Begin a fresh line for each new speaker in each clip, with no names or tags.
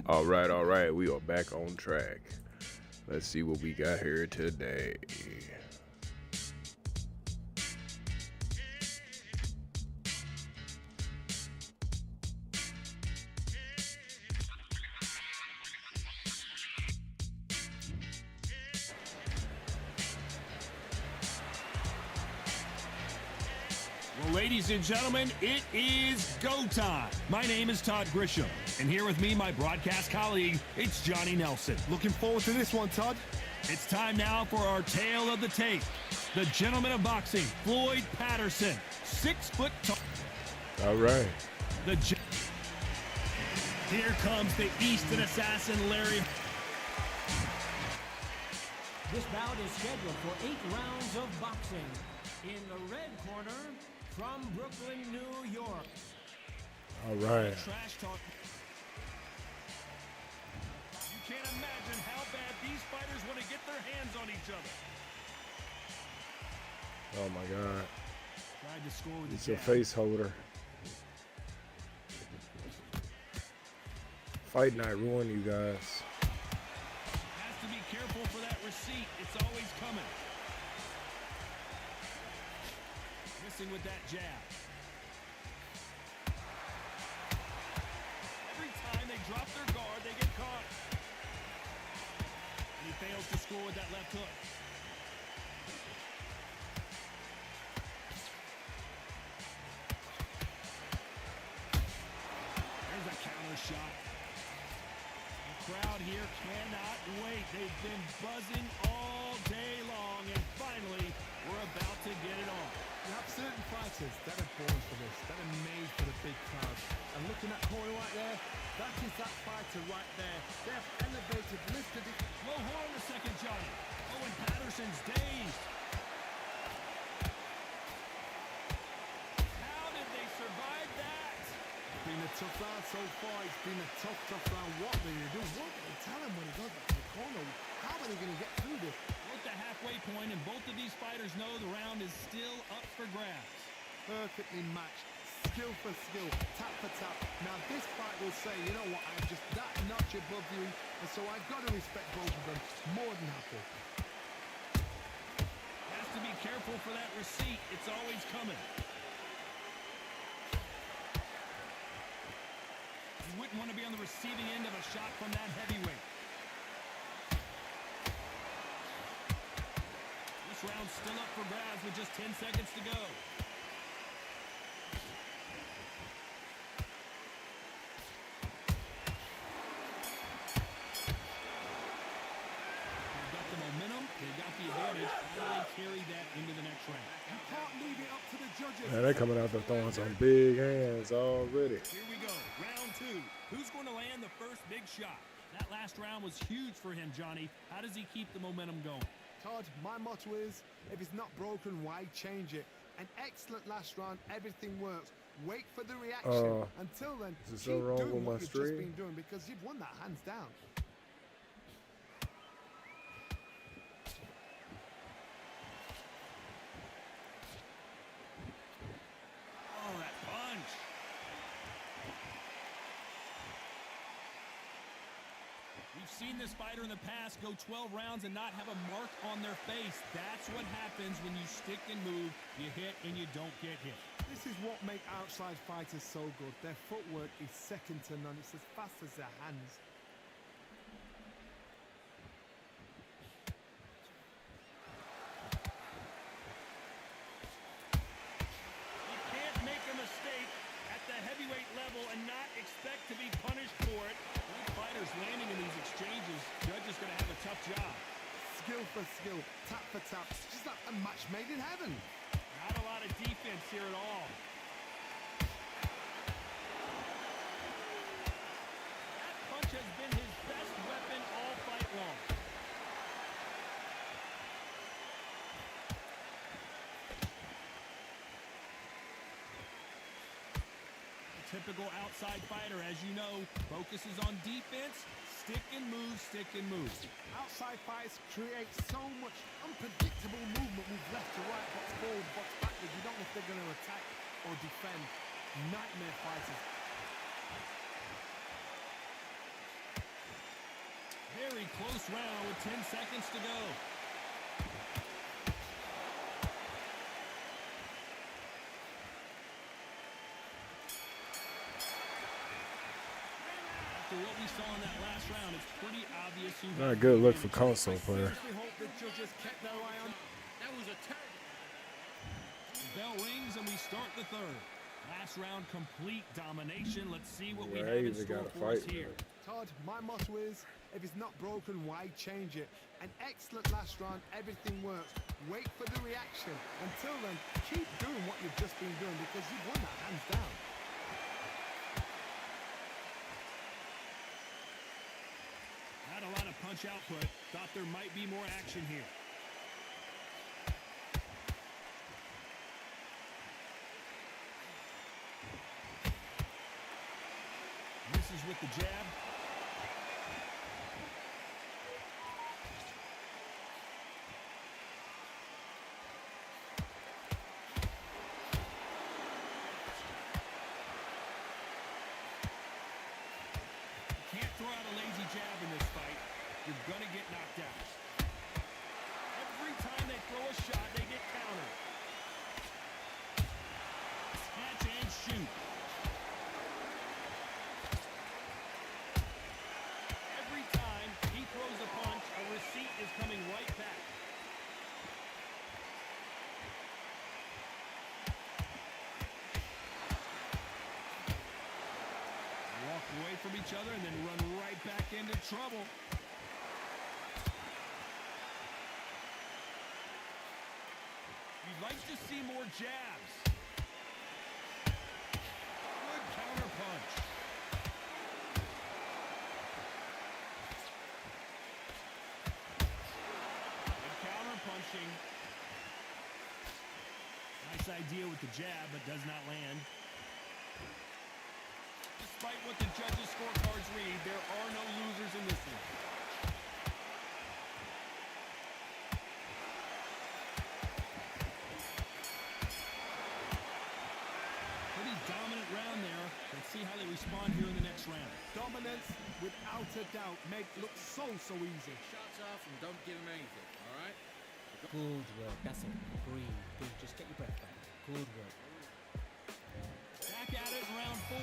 All right, we are back on track. Let's see what we got here today.
Well, ladies and gentlemen, it is go time. My name is Todd Grisham, and here with me, my broadcast colleague, it's Johnny Nelson.
Looking forward to this one, Todd.
It's time now for our tale of the tape. The gentleman of boxing, Floyd Patterson, 6 foot tall.
All right.
Here comes the Easton assassin, Larry.
This bout is scheduled for 8 rounds of boxing. In the red corner, from Brooklyn, New York.
All right.
Trash talk. You can't imagine how bad these fighters want to get their hands on each other.
Oh my God.
Tried to score with
It's
the
your
jab.
face holder. Fight night ruin you guys.
Has to be careful for that receipt. It's always coming. Missing with that jab. Every time they drop their guard, they get caught. And he fails to score with that left hook. There's a counter shot. The crowd here cannot wait. They've been buzzing all day long, and finally, we're about to get it on.
You have certain fighters that are born for this, that are made for the big crowd. And looking at corner right there, that is that fighter right there. They have elevated, lifted it.
Low horn the second, Johnny. Oh, and Patterson's dazed. How did they survive that?
It's been a tough round so far. It's been a tough round. What do you do? What do you tell him when he goes back to the corner? How are they going to get through this?
We're at the halfway point, and both of these fighters know the round is still up for grabs.
Perfectly matched. Skill for skill, tap for tap. Now this fight will say, you know what, I'm just that notch above you, and so I've got to respect both of them. More than happy.
Has to be careful for that receipt. It's always coming. You wouldn't want to be on the receiving end of a shot from that heavyweight. This round's still up for grabs with just 10 seconds to go. They've got the momentum, they've got the advantage, and they carry that into the next round.
You can't leave it up to the judges.
Man, they're coming out there throwing some big hands already.
Here we go, round 2. Who's going to land the first big shot? That last round was huge for him, Johnny. How does he keep the momentum going?
Todd, my motto is, if it's not broken, why change it? An excellent last round, everything works. Wait for the reaction. Until then,
is
keep
something wrong
doing
with my
what you've just
stream?
been doing because you've won that hands down.
Oh, that punch. We've seen this fighter in the past go 12 rounds and not have a mark on their face. That's what happens when you stick and move, you hit and you don't get hit.
This is what makes outside fighters so good. Their footwork is second to none. It's as fast as their hands.
You can't make a mistake at the heavyweight level and not expect to be punished for it. These fighters landing in these exchanges, judge is going to have a tough job.
Skill for skill, tap for tap. Just like a match made in heaven.
Not a lot of defense here at all. That punch has been his best weapon all fight long. A typical outside fighter, as you know, focuses on defense, stick and move, stick and move.
Outside fighters create so much unpredictable movement, move left to right, box forward, box backwards. You don't know if they're going to attack or defend. Nightmare fighters.
Very close round with 10 seconds to go. After what we saw in that last round, it's pretty obvious who
Not a
has
good
the
look for
advantage.
console player.
Seriously hope the judges kept their eye on.
That was a terrible. Bell rings and we start the third. Last round, complete domination. Let's see what we have in
They
store
gotta
for us
fight.
here.
Todd, my motto is, if it's not broken, why change it? An excellent last round, everything works. Wait for the reaction. Until then, keep doing what you've just been doing because you've won that hands down.
Not a lot of punch output. Thought there might be more action here. Misses with the jab. You can't throw out a lazy jab in this fight. You're gonna get knocked out. Every time they throw a shot, they get countered. Catch and shoot. Every time he throws a punch, a receipt is coming right back. Walk away from each other and then run right back into trouble. You'd like to see more jabs. Good counter punch. Good counter punching. Nice idea with the jab, but does not land. Despite what the judges' scorecards read, there are no losers in this one. Pretty dominant round there. Let's see how they respond here in the next round.
Dominance, without a doubt, make look so easy.
Shots off and don't give him anything, all right?
Good work. That's it. Breathe. Breathe. Just get your breath back. Good work.
Back at it in round 4.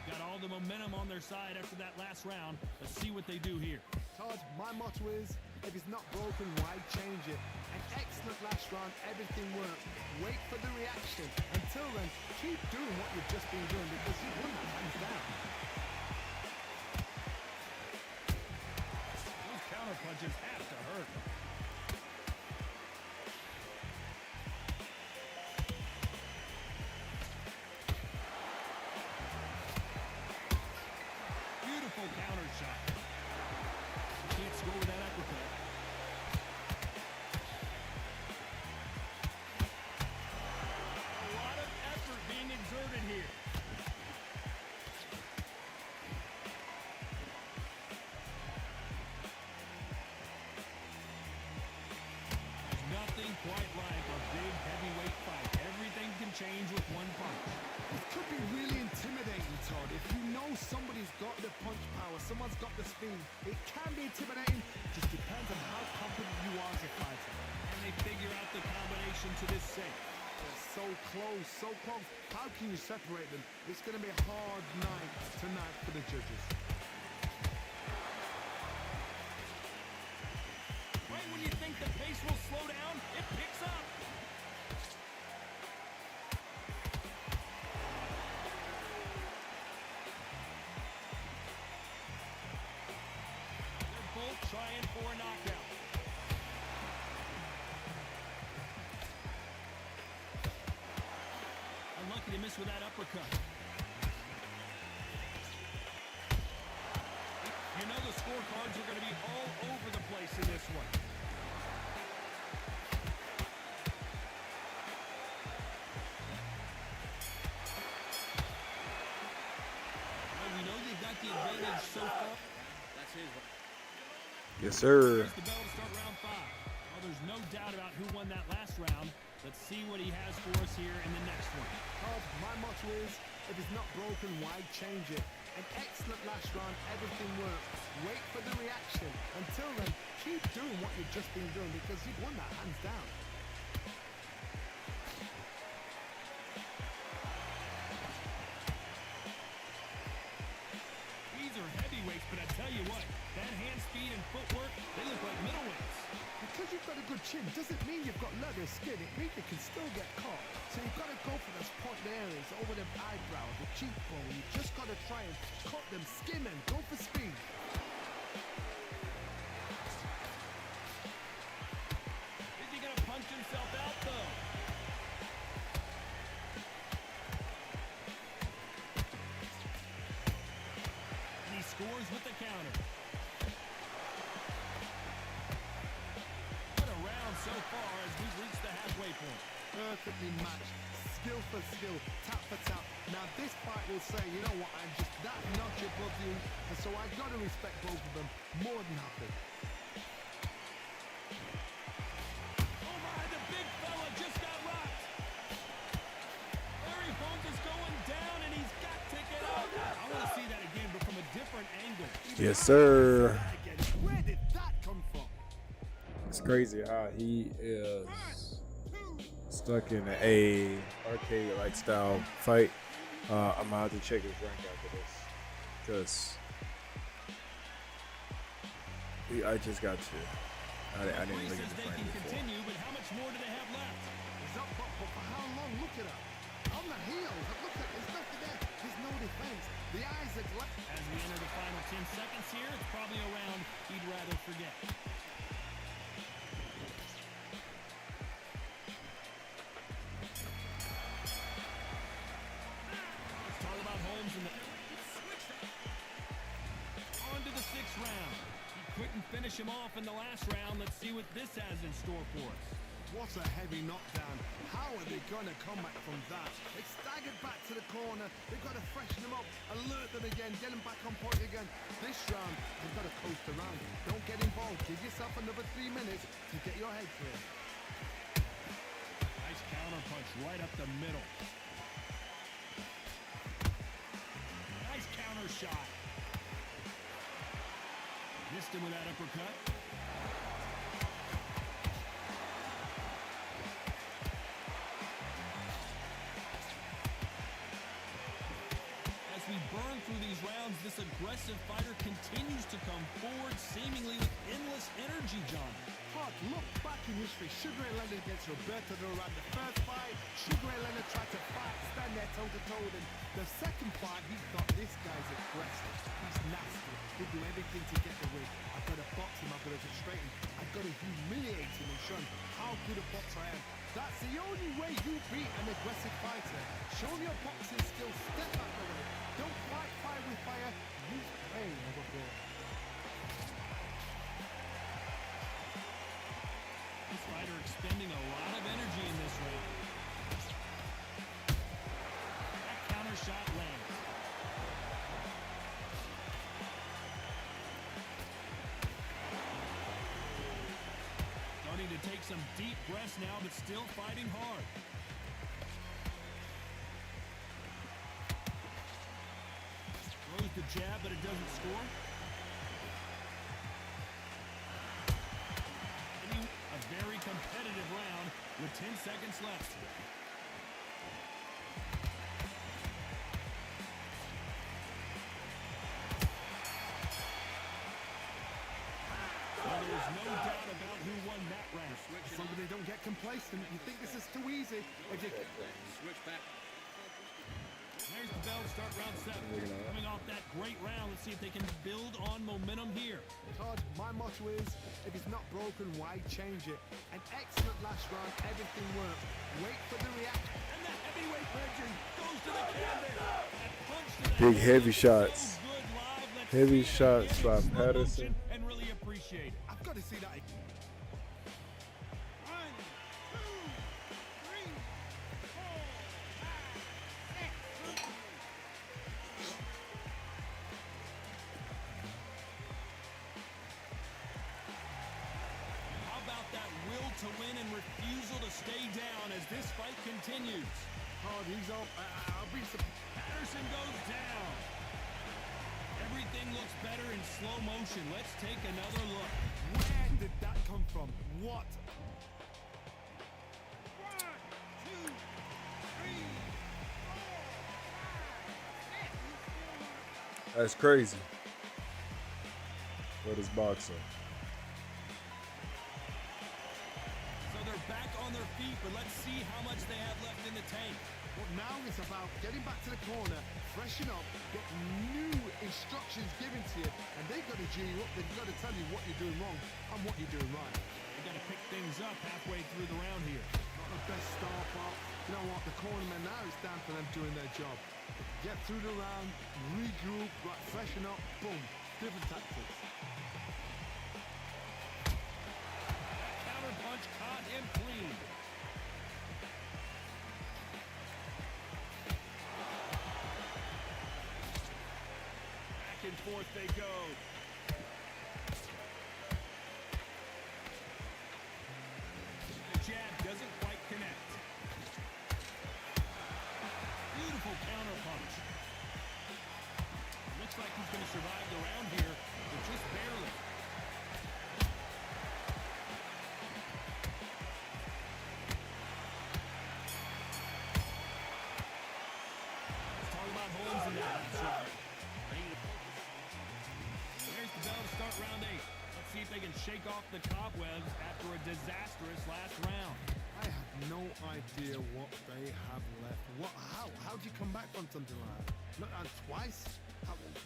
Got all the momentum on their side after that last round. Let's see what they do here.
Todd, my motto is, if it's not broken, why change it? An excellent last round, everything works. Wait for the reaction. Until then, keep doing what you've just been doing because you've won that hands down.
Those counter punches have to hurt. Beautiful counter shot. Can't score with that uppercut. A lot of effort being exerted here. There's nothing quite like a big heavyweight fight. Everything can change with one punch.
It could be really intimidating, Todd. If you know somebody's got the punch power, someone's got the speed, it can be intimidating. Just depends on how confident you are as a fighter.
And they figure out the combination to this safe.
They're so close, so close. How can you separate them? It's going to be a hard night tonight for the judges.
Right when you think the pace will slow down, it picks up. They're both trying for a knockout. Unlucky to miss with that uppercut. You know the scorecards are going to be all over the place in this one. Well, we know they've got the advantage so far.
That's his.
Yes, sir.
There's the bell to start round 5. Well, there's no doubt about who won that last round. Let's see what he has for us here in the next one.
Todd, my motto is, if it's not broken, why change it? An excellent last round, everything worked. Wait for the reaction. Until then, keep doing what you've just been doing because you've won that hands down.
These are heavyweights, but I tell you what, that hand speed and footwork, they look like middleweights.
Because you've got a good chin doesn't mean you've got leather skin. It means you can still get caught. So you've got to go for those point areas over the eyebrow, the cheekbone. You've just got to try and cut them, skim them, go for speed.
Is he going to punch himself out, though? And he scores with the counter. What a round so far as we've reached the halfway point.
Perfectly matched, skill for skill, tap for tap. Now this fight will say, you know what, I'm just that notch above you, and so I've got to respect both of them more than happy.
Oh my, the big fella just got rocked. Larry Holmes is going down, and he's got to get out. I want to see that again, but from a different angle.
Yes, sir.
Again, where did that come from?
It's crazy how he is stuck in a arcade like style fight. I'm gonna have to check his rank after this because I just got to. I didn't look at the
They
frame
can
before.
continue, but how much more do they have left?
He's up, but for how long? Look at him. On the heels, look at, there's nothing there. There's no defense. The eyes are
As we enter the final 10 seconds here, it's probably a round he'd rather forget. Let's talk about Holmes in the... On to the sixth round. He couldn't finish him off in the last round. Let's see what this has in store for us.
What a heavy knockdown. How are they going to come back from that? They staggered back to the corner. They've got to freshen them up, alert them again, get them back on point again. This round, they've got to coast around. Don't get involved. Give yourself another 3 minutes to get your head clear.
Nice counter punch right up the middle. Nice counter shot. Missed him with that uppercut. As we burn through these rounds, this aggressive fighter continues to come forward, seemingly with endless energy, John.
Hard look back in history. Sugar Ray Leonard against Roberto Duran. The first fight, Sugar Ray Leonard tried to fight, stand there toe-to-toe with him. The second fight, he thought this guy's aggressive. He's nasty. He'll do everything to get the win. I've got to box him. I've got to frustrate him. I've got to humiliate him and show him how good a boxer I am. That's the only way you beat an aggressive fighter. Show him your boxing skills. Step back the way. Don't fight fire with fire. Use pain over blood.
This fighter expending a lot of energy in this round. That counter shot lands. Starting to take some deep breaths now, but still fighting hard. Throws the jab, but it doesn't score. A very competitive round with 10 seconds left. Well, there's no doubt about who won that round.
So that they don't get complacent. You think this is too easy. If you
Switch back.
There's the bell to start round 7. Coming off that great round, let's see if they can build on momentum here.
Todd, my motto is, if it's not broken, why change it? An excellent last round, everything worked. Wait for the reaction.
And the heavyweight legend goes to the canvas. That punch to the
Big
head
heavy
is
shots.
so good live. Let's
Heavy
see it
shots
again
by
in slow
Patterson.
motion and really appreciate it.
I've got to see that again.
How about that will to win and refusal to stay down as this fight continues?
Todd, he's up. I'll be surprised.
Patterson goes down. Everything looks better in slow motion. Let's take another look.
Where did that come from? What?
That's crazy. What is boxing?
So they're back on their feet, but let's see how much they have left in the tank.
But now it's about getting back to the corner, freshen up, get new instructions given to you, and they've got to G you up. They've got to tell you what you're doing wrong and what you're doing right.
They got to pick things up halfway through the round here.
Not the best start, but you know what? The cornermen now, it's down to them doing their job. Get through the round, regroup, right, freshen up, boom. Different tactics.
Counter punch caught him clean. Back and forth they go. The jab doesn't quite connect. Beautiful counter punch. Looks like he's going to survive the round here, but just barely. Let's talk about Holmes in that. There's the bell to start round 8. Let's see if they can shake off the cobwebs after a disastrous last round.
I have no idea what they have left. How do you come back from something like that? Not twice?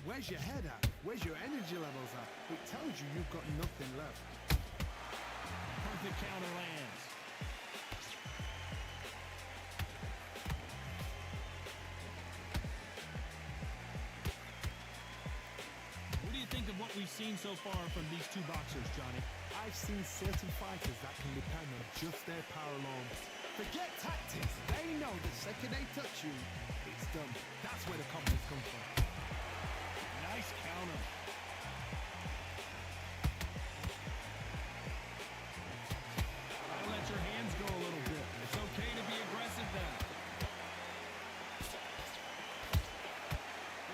Where's your head at? Where's your energy levels at? It tells you you've got nothing left.
Perfect counter lands. What do you think of what we've seen so far from these two boxers, Johnny?
I've seen certain fighters that can depend on just their power alone. Forget tactics. They know the second they touch you, it's done. That's where the confidence comes from.
Nice counter. Gotta let your hands go a little bit. It's okay to be aggressive now.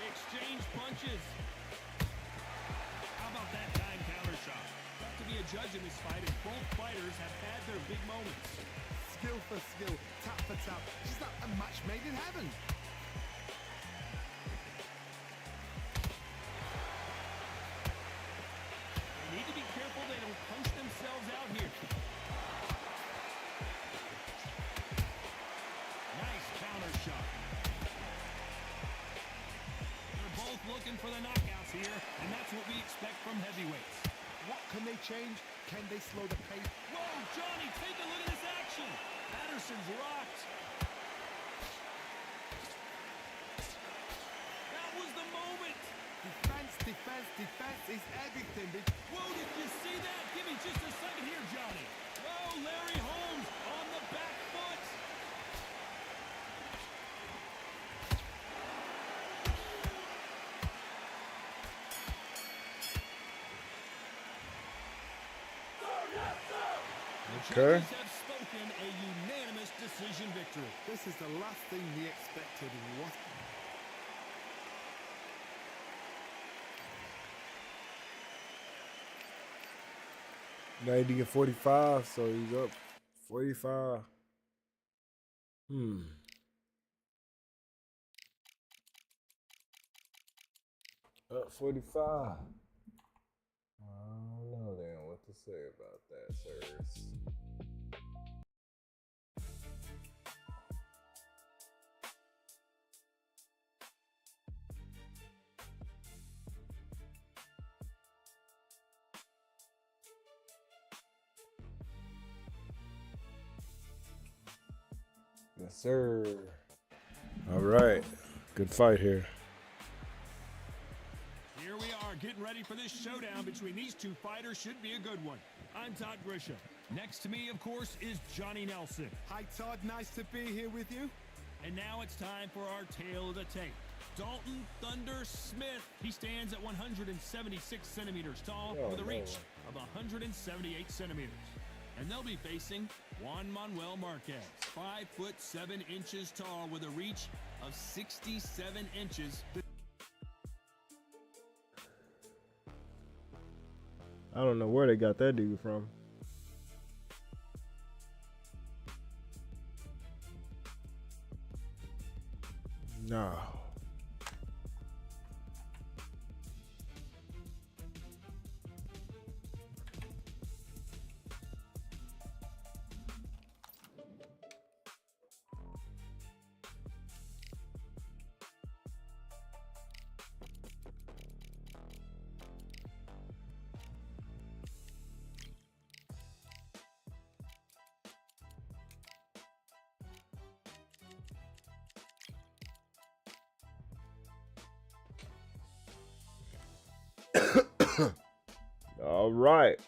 They exchange punches. How about that time counter shot? Tough to be a judge in this fight, and both fighters have had their big moments.
Skill for skill, tap for tap. Just like a match made in heaven.
They need to be careful they don't punch themselves out here. Nice counter shot. They're both looking for the knockouts here, and that's what we expect from heavyweights.
What can they change? Can they slow the pace?
Whoa, Johnny, take a look at this action. Patterson's rocked. That was the moment.
Defense, defense, defense is everything.
Whoa, did you see that? Give me just a second here, Johnny. Whoa, Larry Holmes on the back foot.
Okay.
Judges have spoken a unanimous decision victory.
This is the last thing we expected. What?
$90-45, so he's up 45. Up 45. I don't know then what to say about that, sirs. Yes, sir. All right. Good fight here.
Here we are, getting ready for this showdown between these two fighters. Should be a good one. I'm Todd Grisham. Next to me, of course, is Johnny Nelson.
Hi, Todd. Nice to be here with you.
And now it's time for our tale of the tape. Dalton Thunder Smith. He stands at 176 centimeters tall with a reach of 178 centimeters. And they'll be facing Juan Manuel Marquez, 5'7" tall with a reach of 67 inches.
I don't know where they got that dude from. No. All right.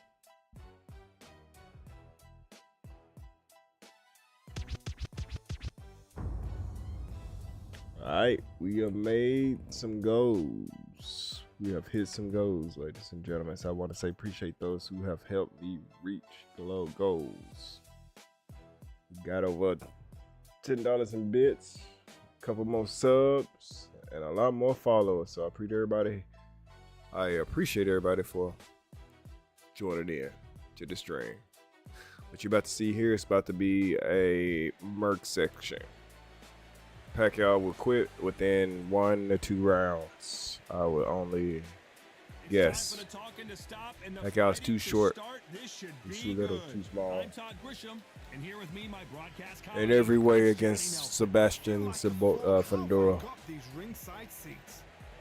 All right, we have made some goals. We have hit some goals, ladies and gentlemen. So I want to say appreciate those who have helped me reach below goals. We got over $10 in bits, a couple more subs, and a lot more followers. So I appreciate everybody for joining in to the stream. What you're about to see here is about to be a Merc section. Pacquiao will quit within 1 to 2 rounds. I would only guess. Pacquiao's too short. He's too little, too small. In every way against Sebastian Fundora.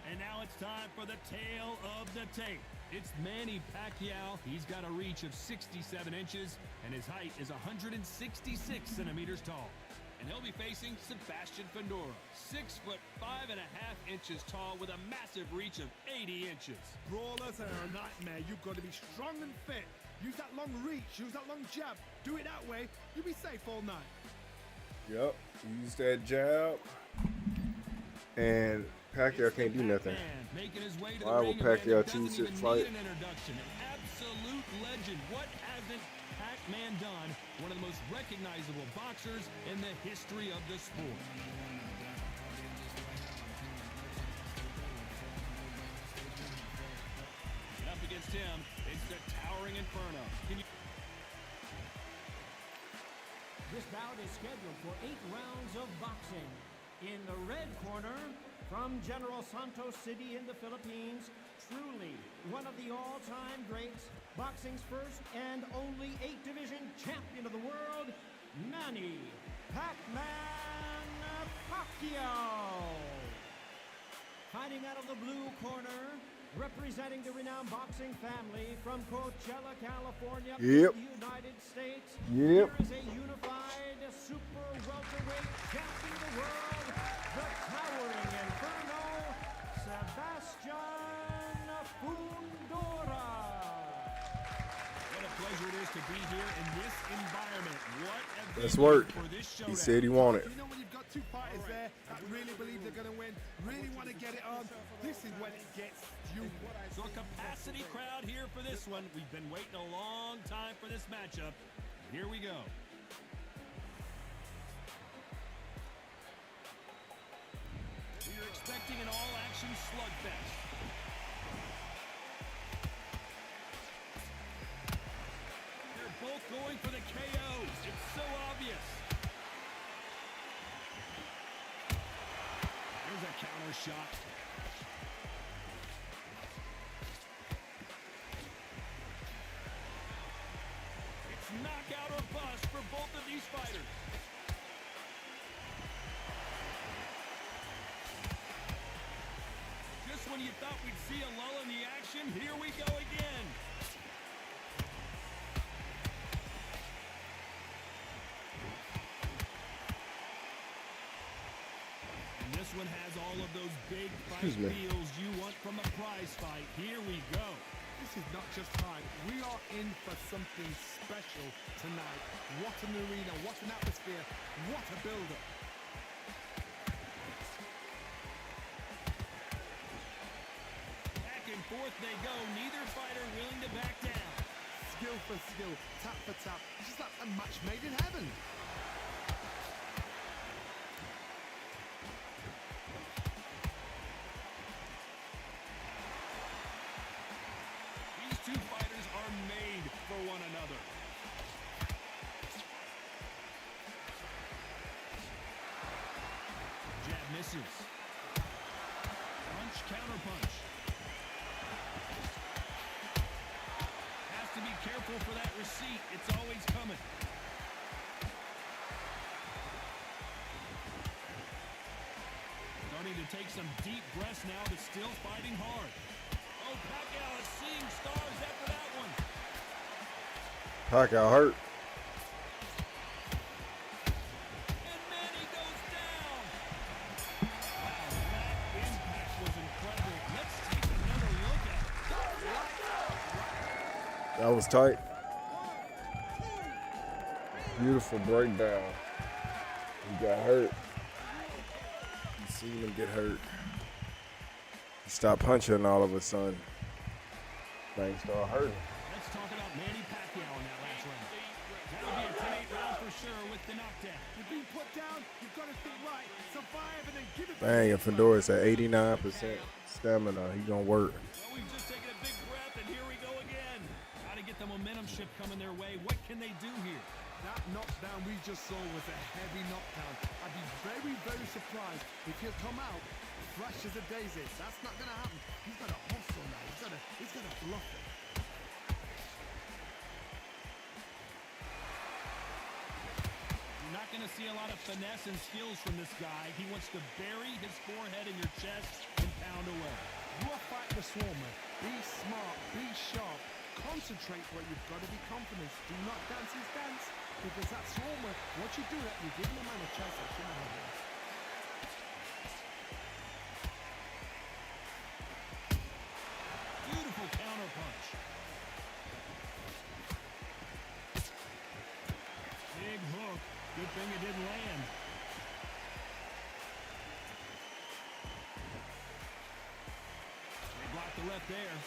And now it's time for the tale of the tape. It's Manny Pacquiao. He's got a reach of 67 inches, and his height is 166 centimeters tall. And he'll be facing Sebastian Fundora, 6'5.5" tall with a massive reach of 80 inches.
Brawlers are a nightmare. You've got to be strong and fit. Use that long reach, use that long jab. Do it that way, you'll be safe all night.
Yep, use that jab. And Pacquiao can't do nothing. Why would Pacquiao choose to fight?
An introduction, an absolute legend. What hasn't Pac-Man done? One of the most recognizable boxers in the history of the sport. And up against him, it's the towering Inferno.
This bout is scheduled for 8 rounds of boxing. In the red corner, from General Santos City in the Philippines, truly one of the all-time greats, boxing's first and only 8-division champion of the world, Manny Pac-Man Pacquiao. Fighting out of the blue corner, representing the renowned boxing family from Coachella, California,
Yep.
United States.
Yep.
Here is a unified super welterweight champion of the world, the towering Inferno, Sebastian Fundora.
What a pleasure it is to be here in this environment. What a
Let's
venue
work.
for this
He
showdown.
said he wanted.
You know when you've got two fighters there that really believe they're going to win, really want to get it on, this is when it gets stupid.
So a capacity crowd here for this one. We've been waiting a long time for this matchup. Here we go. We're expecting an all-action slugfest. They're both going for the KOs. It's so obvious. There's a counter shot. It's knockout or bust for both of these fighters. Just when you thought we'd see a lull in the action, here we go again. And this one has all of those big fight
Excuse me.
feels you want from a prize fight. Here we go.
This is not just hype. We are in for something special tonight. What an arena, what an atmosphere, what a build-up.
Back and forth they go. Neither fighter willing to back down.
Skill for skill, tap for tap. It's just like a match made in heaven.
These two fighters are misses. Punch, counter punch. Has to be careful for that receipt. It's always coming. Starting to take some deep breaths now, but still fighting hard. Oh, Pacquiao is seeing stars after that one.
Pacquiao hurt.
And Manny goes down. Wow, that impact was incredible. Let's take another look at it.
That was tight. Beautiful breakdown. He got hurt. You seen him get hurt. He stopped punching all of a sudden. Things started hurting.
Let's talk about Manny Pacquiao in that last round. That would be a 10-8 round for sure with the knockdown.
You're being put down, you've got to think right, survive and then give it
Dang, and Fedora's at 89% stamina. He gonna work.
Well, we've just taken a big breath, and here we go again. Got to get the momentum shift coming their way. What can they do here?
That knockdown we just saw was a heavy knockdown. I'd be very, very surprised if he'll come out fresh as a daisy. That's not going to happen. He's got to hustle now. He's got to bluff it.
You're not going to see a lot of finesse and skills from this guy. He wants to bury his forehead in your chest and pound away.
You are fighting the Swarmer. Be smart. Be sharp. Concentrate where you've got to be confident. Do not dance his dance. Because that Swarmer, once you do that, you're giving a man a chance that shouldn't have it.
Beautiful counter punch. Big hook. Good thing it didn't land. They blocked the left there.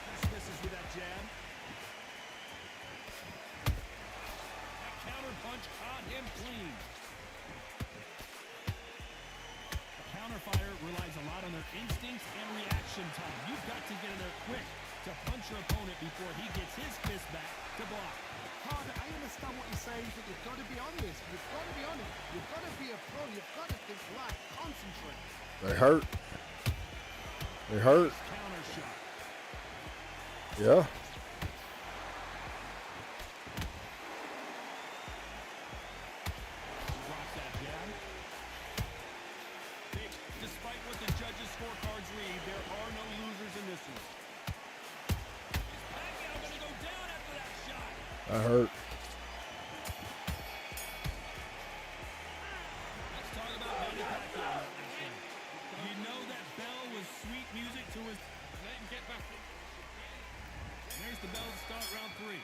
Just misses with that jab. That counter punch caught him clean. A counter fighter relies a lot on their instincts and reaction time. You've got to get in there quick to punch your opponent before he gets his fist back to block.
Harder, I understand what you're saying, but you've got to be on this. You've got to be on it. You've got to be a pro. You've got to think right. Concentrate.
They hurt. They hurt.
Counter shot.
Yeah.
Blocks that jab. Despite what the judges' scorecards read, there are no losers in this one. Is Pacquiao going to go down after that shot?
That hurt.
Let's talk about Manny Pacquiao. You know that bell was sweet music to his... Let him get back. There's the bell to start round 3.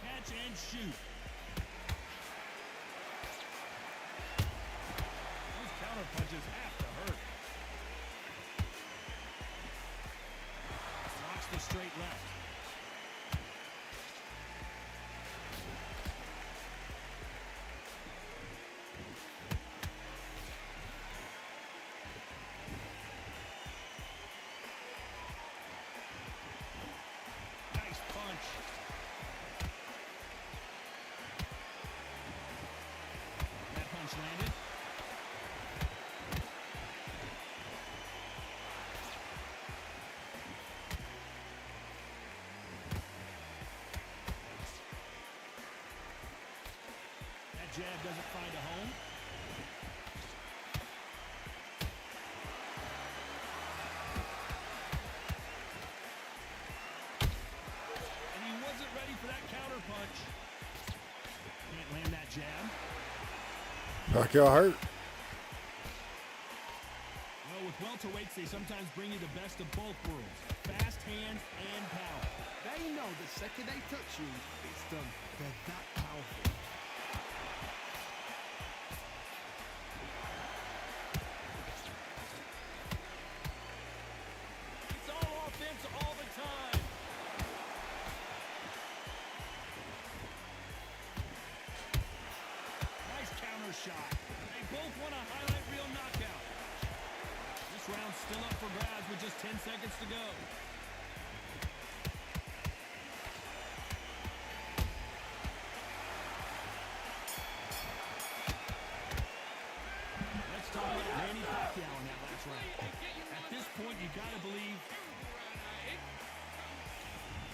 Catch and shoot. Those counter punches have to hurt. Blocks the straight left. Nice punch. That punch landed. That jab doesn't find a home. And he wasn't ready for that counter punch. Can't land that jab.
Pacquiao hurt.
Well, with welterweights, they sometimes bring you the best of both worlds. Fast hands and power.
They know the second they touch you, it's done. They're that powerful.
It's all offense all the time. Nice counter shot. one a highlight reel knockout. This round's still up for grabs with just 10 seconds to go. Let's talk about Manny Pacquiao in that last round. At this point, you got to believe.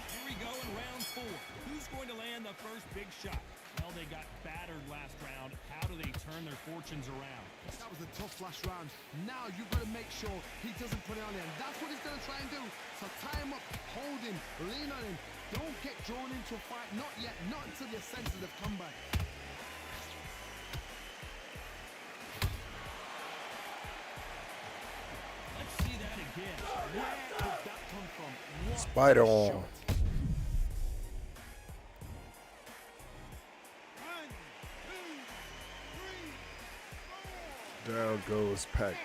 Here we go in round 4. Who's going to land the first big shot? Well, they got battered last round. How do they turn their fortunes around?
That was a tough last round. Now you've got to make sure he doesn't put it on him. That's what he's going to try and do. So tie him up, hold him, lean on him. Don't get drawn into a fight. Not yet. Not until your senses have come back.
Let's see that again. Where did that come from? What
Spider
a
on.
shot.
Down goes Pac-Man.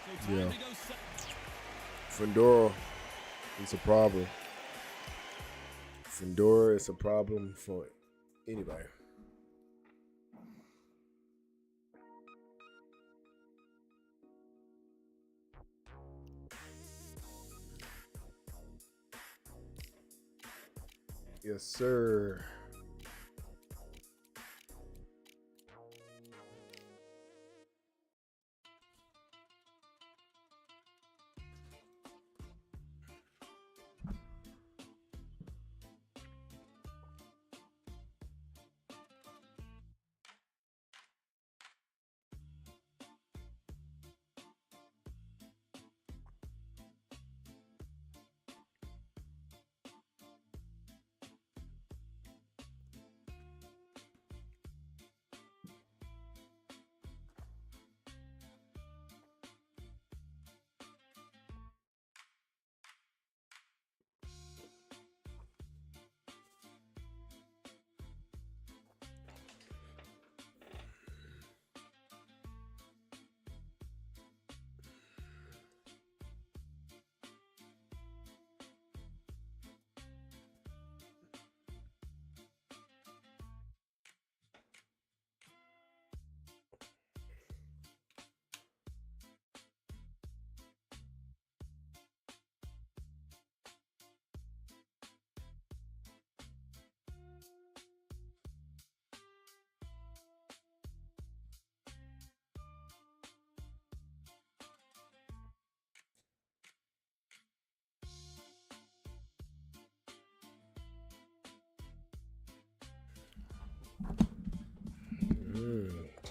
So time
Yeah.
to go
Fundora is a problem. Fundora is a problem for anybody. Yes, sir.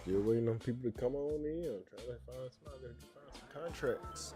Still waiting on people to come on in. I'm trying to find somebody to find some contracts.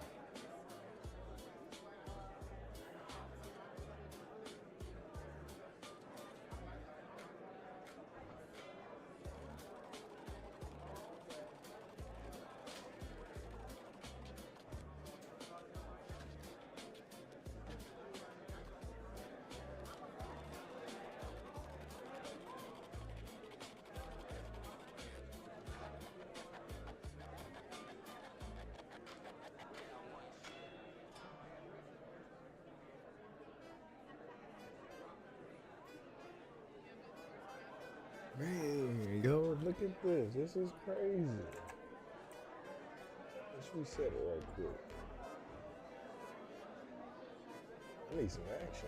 Man, yo, look at this. This is crazy. Let's reset it right quick. I need some action.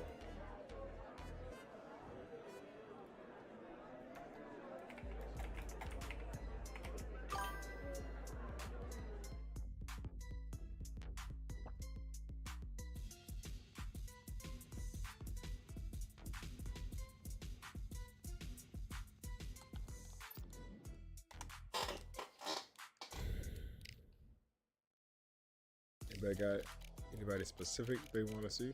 Anybody got anybody specific they want to see?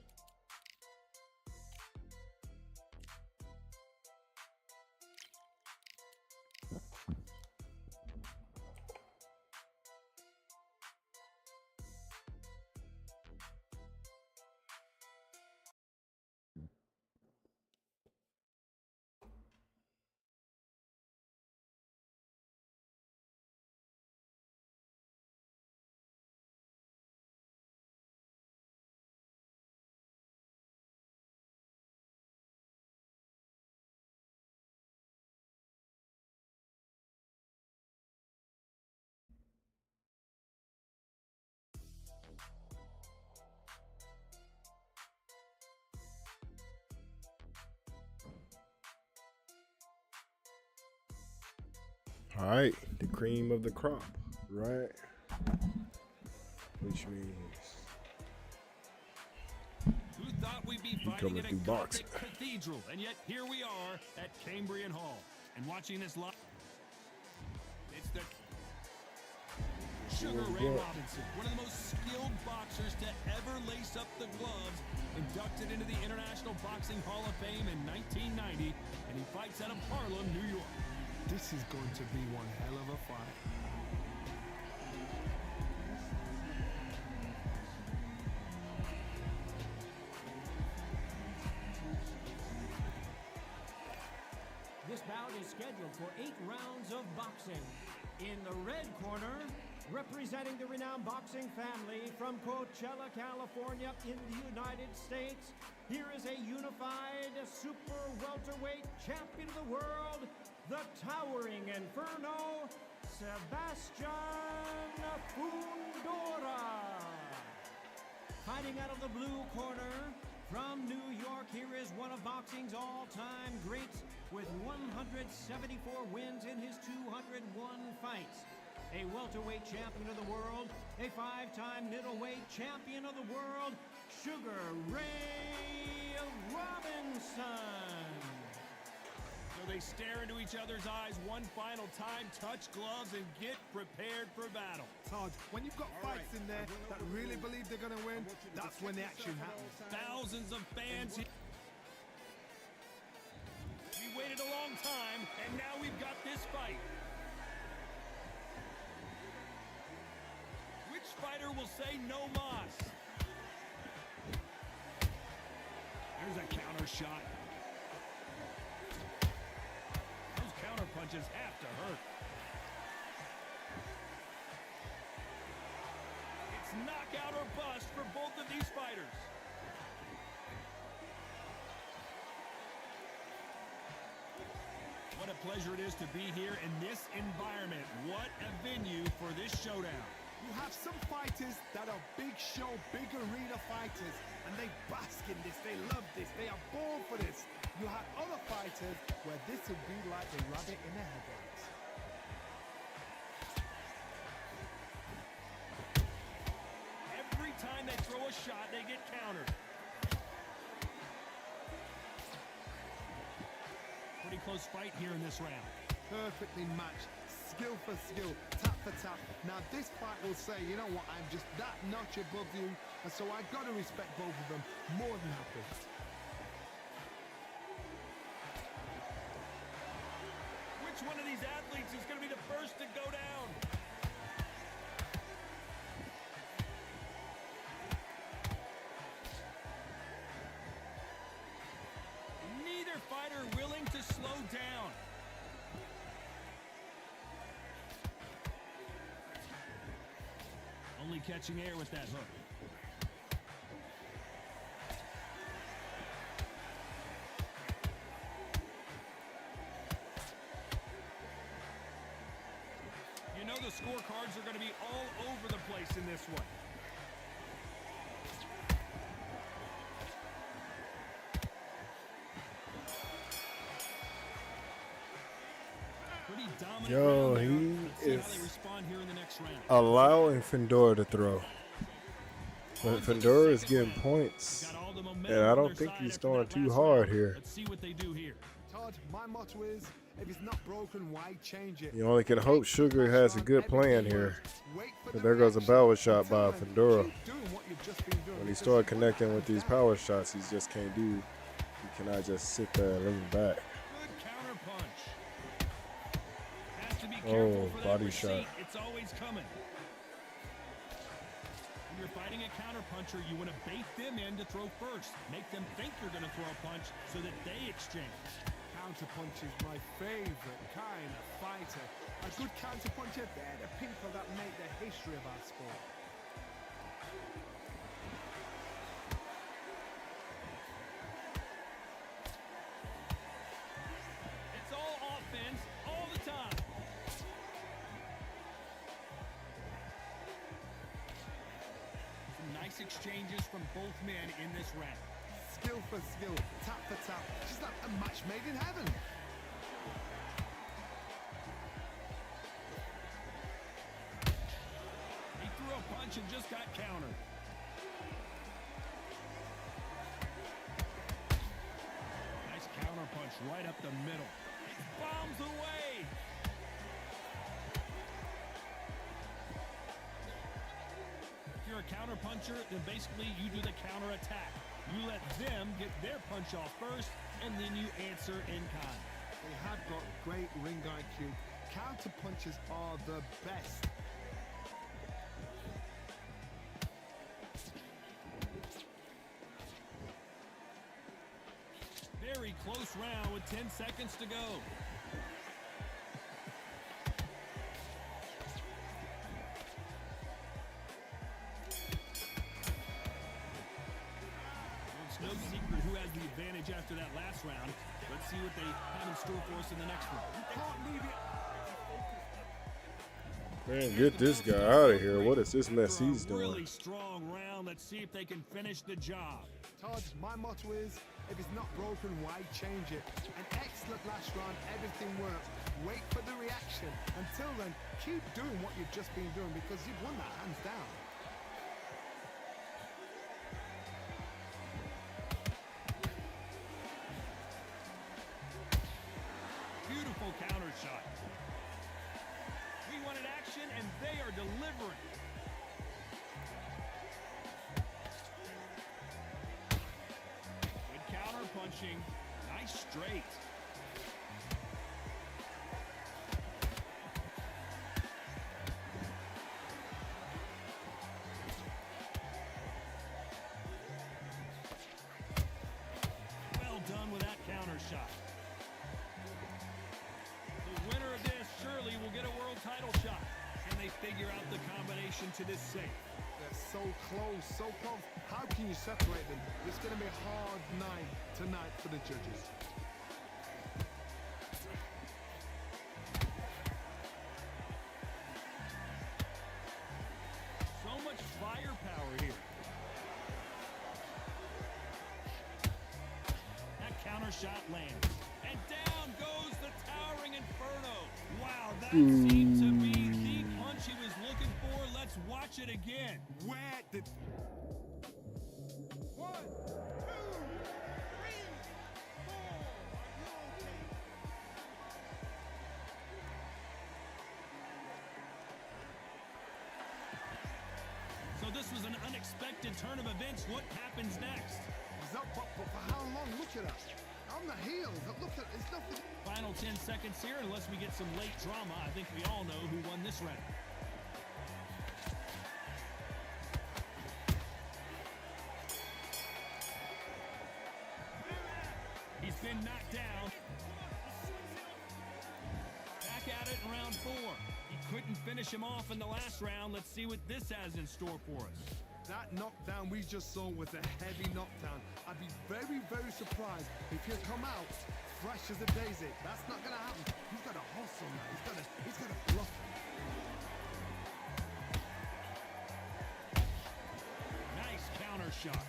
All right, the cream of the crop, right? Which means
Who thought we'd be fighting
coming
in a
through boxing.
Gothic cathedral, and yet here we are at Cambrian Hall. And watching this live, it's the Sugar Ray Robinson, one of the most skilled boxers to ever lace up the gloves, inducted into the International Boxing Hall of Fame in 1990, and he fights out of Harlem, New York.
This is going to be one hell of a fight.
This bout is scheduled for 8 rounds of boxing. In the red corner, representing the renowned boxing family from Coachella, California in the United States, here is a unified super welterweight champion of the world, the towering Inferno, Sebastian Fundora. Fighting out of the blue corner, from New York, here is one of boxing's all-time greats with 174 wins in his 201 fights. A welterweight champion of the world, a 5-time middleweight champion of the world, Sugar Ray Robinson.
So they stare into each other's eyes one final time, touch gloves, and get prepared for battle.
Todd, when you've got fights in there that really believe they're going to win, that's when the action happens.
Thousands of fans. We waited a long time, and now we've got this fight. Which fighter will say no mas? There's a counter shot. Those counter punches have to hurt. It's knockout or bust for both of these fighters. What a pleasure it is to be here in this environment. What a venue for this showdown.
You have some fighters that are big show, big arena fighters, and they bask in this, they love this, they are born for this. You have other fighters where this would be like the rabbit in the headlights.
Every time they throw a shot, they get countered. Pretty close fight here in this round.
Perfectly matched, skill for skill, tap for tap. Now this fight will say, you know what, I'm just that notch above you, and so I got to respect both of them more than happy.
Which one of these athletes is going to be the first to go down? Neither fighter willing to slow down. Only catching air with that hook. You know the scorecards are going to be all over the place in this one. Pretty dominant
Yo,
round there.
he
Let's see how
is
they respond here in the next round.
allowing Fundora to throw. But Fundora is getting points.
Got all the momentum
And I
on
don't
their
think
side
he's
after
throwing
that
too
last
hard
round.
here.
Let's see what they do here.
Todd, my motto is, if it's not broken, why change it?
You only can hope Sugar has a good plan here. But there goes a power shot by Fundora. When he started connecting with these power shots, he just can't do. He cannot just sit there and lean back.
Good counter punch. Has to be
Oh,
careful for that
body
receipt.
shot.
It's always coming. When you're fighting a counter puncher, you want to bait them in to throw first. Make them think you're going to throw a punch so that they exchange.
Counter punch is my favorite kind of fighter. A good counter puncher, they're the people that make the history of our sport.
It's all offense all the time. Some nice exchanges from both men in this round.
Skill for skill, tap for tap, just like a match made in heaven.
a punch and just got countered. Nice counter punch right up the middle. It bombs away. If you're a counter puncher, then basically you do the counter attack. You let them get their punch off first, and then you answer in kind.
They have got great ring IQ. Counter punches are the best.
Very close round with 10 seconds to go. It's no secret who has the advantage after that last round. Let's see what they have in store for us in the next one.
Can't leave it.
Man, get this guy out of here. What is this mess he's
Really
doing?
strong round. Let's see if they can finish the job.
Todd, my motto is, if it's not broken, why change it? An excellent last round, everything works. Wait for the reaction. Until then, keep doing what you've just been doing because you've won that hands down.
Beautiful counter shot. We wanted action, and they are delivering. Good counter punching. Nice straight. Well done with that counter shot. The winner of this surely will get a world title shot. Can they figure out the combination to this safe?
They're so close, so close. How can you separate them? It's going to be a hard night tonight for the judges.
So much firepower here. That counter shot lands. And down goes the towering Inferno. Wow, that seemed to be the punch he was looking for. Let's watch it again.
Where did... 1, 2, 3, 4.
So this was an unexpected turn of events. What happens next?
But for how long? Look at us. On the heels. Look at it's nothing.
Final 10 seconds here. Unless we get some late drama, I think we all know who won this round. He's been knocked down. Back at it in round 4. He couldn't finish him off in the last round. Let's see what this has in store for us.
That knockdown we just saw was a heavy knockdown. I'd be very, very surprised if he'll come out fresh as a daisy. That's not going to happen. He's got a hustle now. He's got a bluff.
Nice counter shot.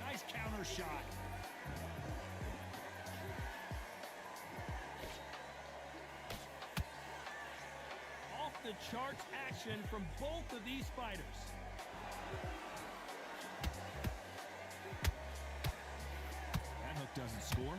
Nice counter shot. Off the charts action from both of these fighters. That hook doesn't score.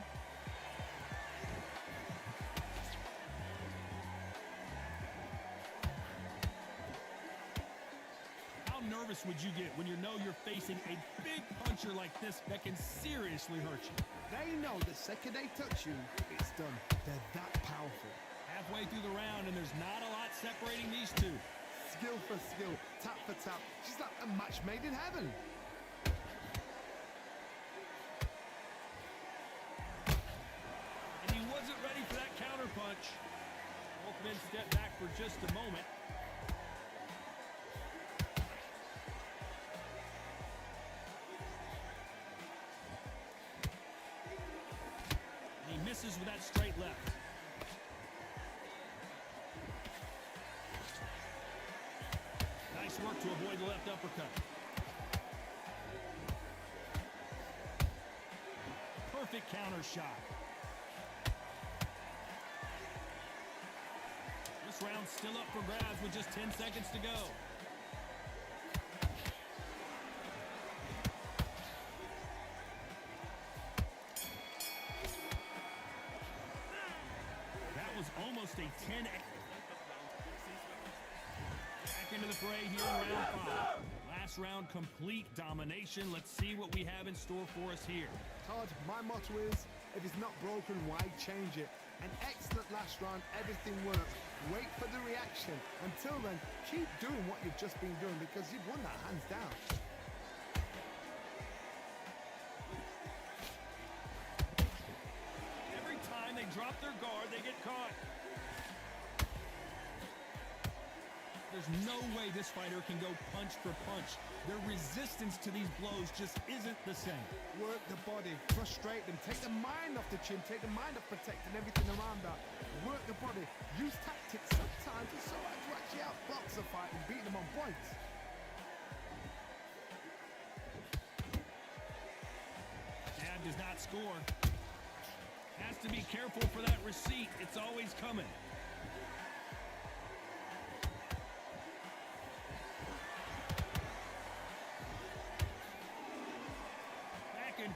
How nervous would you get when you know you're facing a big puncher like this that can seriously hurt you?
They know the second they touch you, it's done. They're that powerful.
Halfway through the round, and there's not a lot separating these two.
Skill for skill, tap for tap. She's like a match made in heaven.
And he wasn't ready for that counter punch. Both men step back for just a moment. And he misses with that straight left. Nice work to avoid the left uppercut. Perfect counter shot. This This round's still up for grabs with just 10 seconds to go. That was almost a 10. Back into the fray here in round 5. Last round, complete domination. Let's see what we have in store for us here.
Todd, my motto is, if it's not broken, why change it? An excellent last round, everything worked. Wait for the reaction. Until then, keep doing what you've just been doing because you've won that hands down.
Every time they drop their guard, they get caught. There's no way this fighter can go punch for punch. Their resistance to these blows just isn't the same.
Work the body, frustrate them, take the mind off the chin, take the mind off protecting everything around that. Work the body, use tactics sometimes so as to actually outbox a fight and beat them on points.
Jab does not score. Has to be careful for that receipt. It's always coming.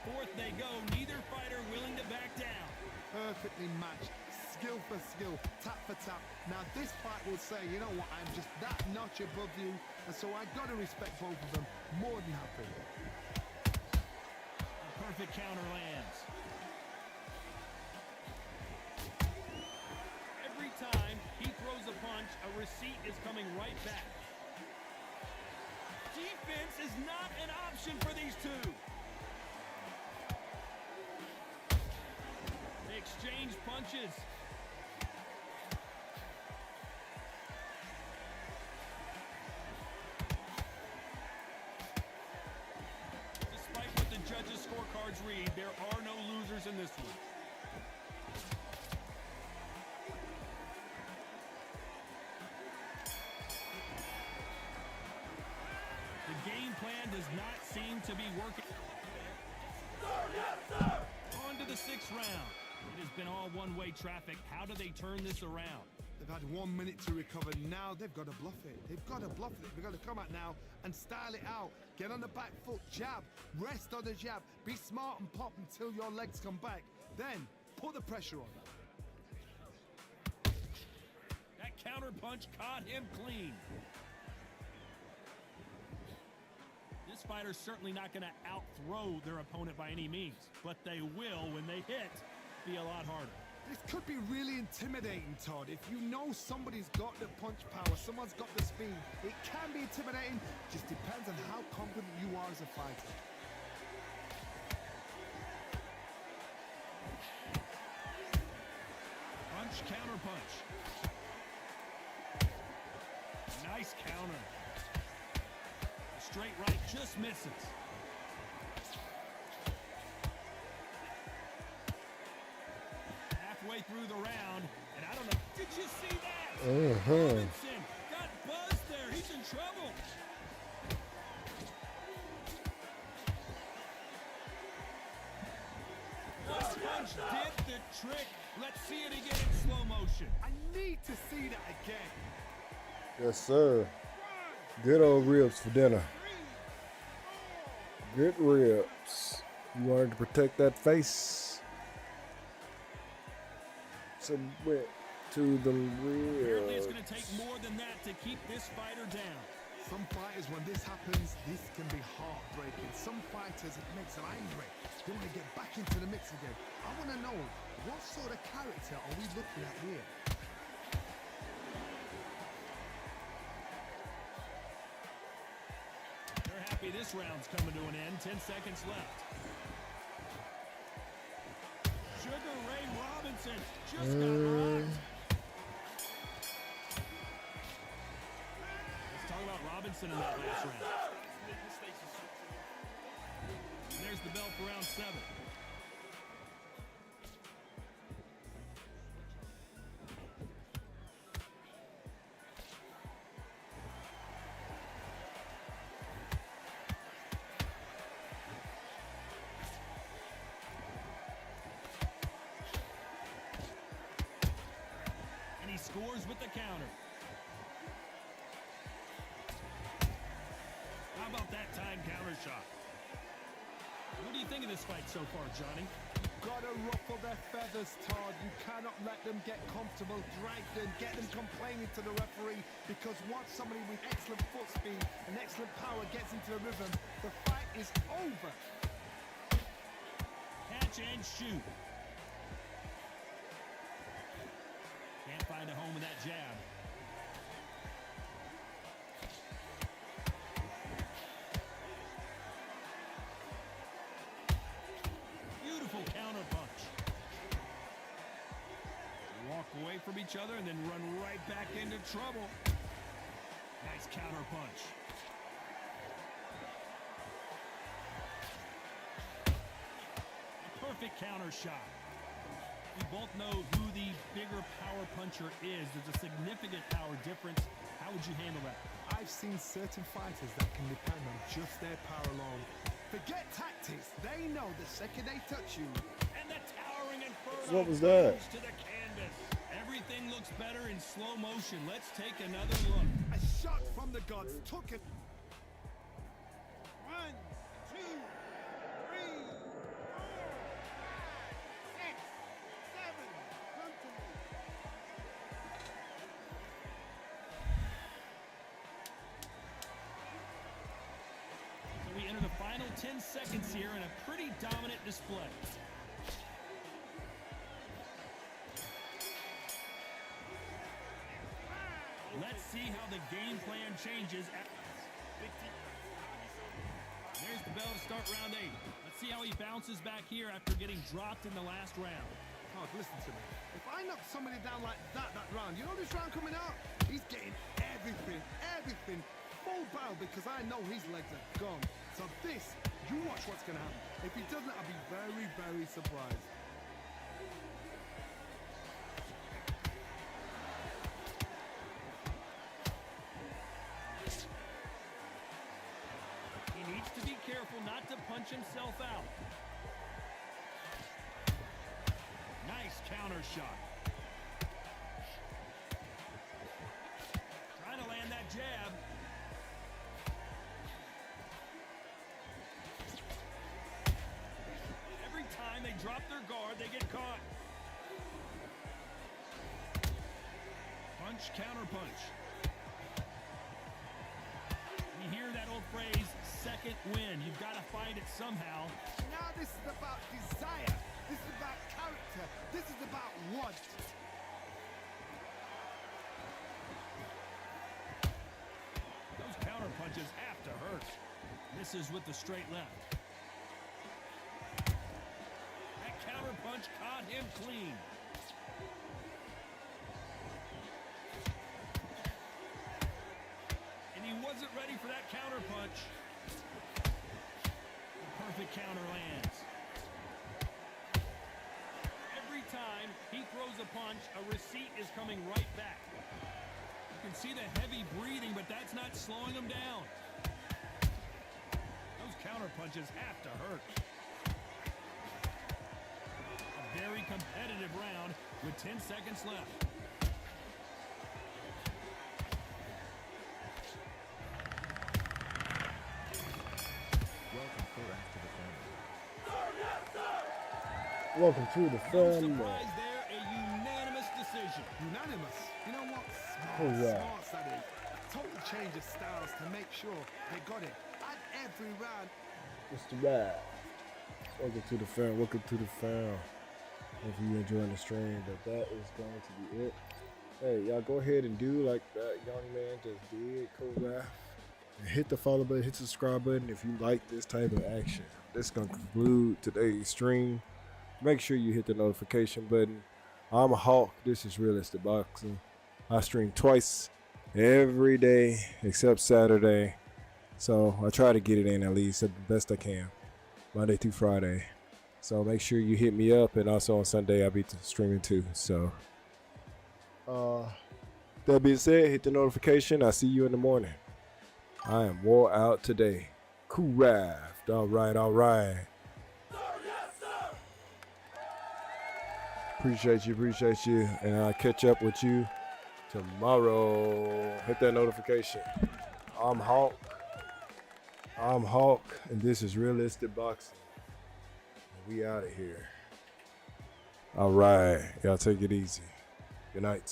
Forth they go, neither fighter willing to back down.
Perfectly matched, skill for skill, tap for tap. Now this fight will say, you know what, I'm just that notch above you, and so I gotta respect both of them. More than happy.
A perfect counter lands. Every time he throws a punch, a receipt is coming right back. Defense is not an option for these two. Exchange punches. Despite what the judges' scorecards read, there are no losers in this one. The game plan does not seem to be working. On to the 6th round. It has been all one-way traffic. How do they turn this around?
They've had 1 minute to recover. Now they've got to bluff it. They've got to bluff it. They've got to come out now and style it out. Get on the back foot, jab, rest on the jab. Be smart and pop until your legs come back. Then put the pressure on.
That counter punch caught him clean. This fighter's certainly not going to out-throw their opponent by any means, but they will, when they hit, be a lot harder.
This could be really intimidating, Todd. If you know somebody's got the punch power, someone's got the speed, it can be intimidating. Just depends on how confident you are as a fighter.
Punch, counter punch. Nice counter. Straight right just misses. Halfway through the round, and I don't know, did you see that? Robinson got buzzed there. He's in trouble. This punch did the trick. Let's see it again in slow motion.
I need to see that again.
Yes, sir. Good old ribs for dinner. Good ribs. You wanted to protect that face. Some went to the
Apparently it's
ribs.
going to take more than that to keep this fighter down.
Some fighters, when this happens, this can be heartbreaking. Some fighters, it makes them angry. They want to get back into the mix again. I want to know, what sort of character are we looking at here?
They're happy this round's coming to an end. 10 seconds left. Sugar Ray Robinson just got rocked. Let's talk about Robinson in that last round. And there's the bell for round 7. he scores with the counter. How about that time counter shot? What do you think of this fight so far, Johnny?
Gotta ruffle their feathers, Todd. You cannot let them get comfortable, drag them, get them complaining to the referee, because once somebody with excellent foot speed and excellent power gets into the rhythm, the fight is over.
Catch and shoot. Can't find a home with that jab. Beautiful counter punch. Walk away from each other and then run right back into trouble. Nice counter punch. A perfect counter shot. We both know who the bigger power puncher is. There's a significant power difference. How would you handle that?
I've seen certain fighters that can depend on just their power alone. Forget tactics. They know the second they touch you.
And the towering inferno
What was that?
goes to the canvas. Everything looks better in slow motion. Let's take another look.
A shot from the gods took it. 1, 2, 3, 4, 5, 6, 7. Come to me.
So we enter the final 10 seconds here in a pretty dominant display. Let's see how the game plan changes. There's the bell to start round 8. Let's see how he bounces back here after getting dropped in the last round.
Todd, listen to me. If I knock somebody down like that round, you know this round coming out? He's getting everything full barrel, because I know his legs are gone. So this, you watch what's going to happen. If he doesn't, I'll be very, very surprised.
He needs to be careful not to punch himself out. Nice counter shot. Trying to land that jab. Every time they drop their guard, they get caught. Punch, counter punch. You hear that old phrase, second win. You've got to find it somehow.
Now this is about desire. This is about character. This is about want.
Those counter punches have to hurt. Misses with the straight left. That counter punch caught him clean. And he wasn't ready for that counter punch. The perfect counter lands. Every time he throws a punch, a receipt is coming right back. You can see the heavy breathing, but that's not slowing him down. Those counter punches have to hurt. A very competitive round with 10 seconds left.
Welcome to the
No
family.
surprise there, a unanimous decision.
Unanimous. You know what? Smart,
Oh, yeah.
smart that is. Total change of styles to make sure they got it. And every round.
Mr. Rad. Welcome to the fam. Welcome to the fam. If you enjoying the stream, but that is going to be it. Hey, y'all go ahead and do like that young man just did, Korath. And hit the follow button, hit the subscribe button if you like this type of action. This is going to conclude today's stream. Make sure you hit the notification button. I'm a Hawk. This is Realistic Boxing. I stream twice every day except Saturday. So I try to get it in at least the best I can. Monday through Friday. So make sure you hit me up, and also on Sunday I'll be streaming too. So that being said, hit the notification. I'll see you in the morning. I am wore out today. Korath. All right. Appreciate you, and I'll catch up with you tomorrow. Hit that notification. I'm Hawk, and this is Realistic Boxing. We out of here. All right, y'all take it easy. Good night.